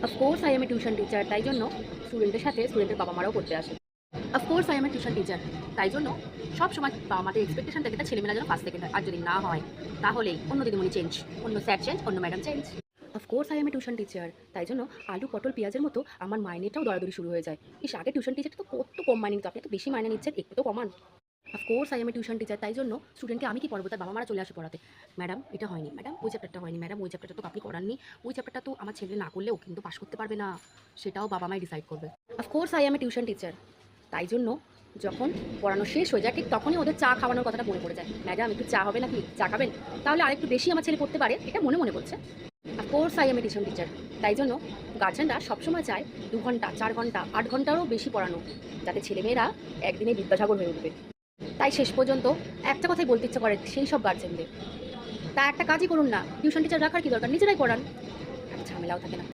Of course I M A tuition teacher, তাই জন্য স্টুডেন্টের সাথে স্টুডেন্টের বাবা মারাও পড়তে আসে। Of course I M A tuition teacher, তাই জন্য সব সময় বাবা মাদের এক্সপেকটেশন থাকে তার ছেলেমেয়েরা যেন ফার্স্ট সেকেন্ড হয়, আর যদি না হয় তাহলেই অন্য দিদিমণি চেঞ্জ, অন্য স্যার চেঞ্জ, অন্য madam change. Of course I M A tuition teacher, তাই জন্য আলু পটল পেঁয়াজের মতো আমার মাইনেটাও দরাদরি শুরু হয়ে যায়। ইস, আগে টিউশন টিচারটা তো কত কম মাইনে নিত, আপনি তো বেশি মাইনে নিচ্ছেন, একটু তো কমান। Of course I M A tuition teacher, তাই জন্য স্টুডেন্টকে আমি কি পড়াবো তার বাবা মারা চলে আসে পড়াতে। ম্যাডাম এটা হয়নি, ম্যাডাম ওই চ্যাপ্টারটা হয়নি, ম্যাডাম ওই চ্যাপ্টারটা তো আপনি করাননি, ওই চ্যাপ্টারটা তো আমার ছেলে না করলেও কিন্তু পাশ করতে পারবে না, সেটাও বাবা মাই ডিসাইড করবে। Of course I M A tuition teacher, তাই জন্য যখন পড়ানো শেষ হয়ে যায় ঠিক তখনই ওদের চা খাওয়ানোর কথাটা মনে পড়ে যায়। ম্যাডাম একটু চা হবে নাকি, চা খাবেন, তাহলে আরেকটু বেশি আমার ছেলে পড়তে পারে, এটা মনে মনে বলছে। Of course I M A tuition teacher, তাই জন্য গার্জেনরা সবসময় চায় 2 ঘন্টা 4 ঘন্টা 8 ঘন্টারও বেশি পড়ানো, যাতে ছেলেমেয়েরা একদিনে বিদ্যাসাগর হয়ে উঠবে। তাই শেষ পর্যন্ত একটা কথাই বলতে ইচ্ছে করে সেই সব গার্জেনদের, তা একটা কাজই করুন না, টিউশন টিচার রাখার কি দরকার, নিজেরাই পড়ান, আর ঝামেলাও থাকে না।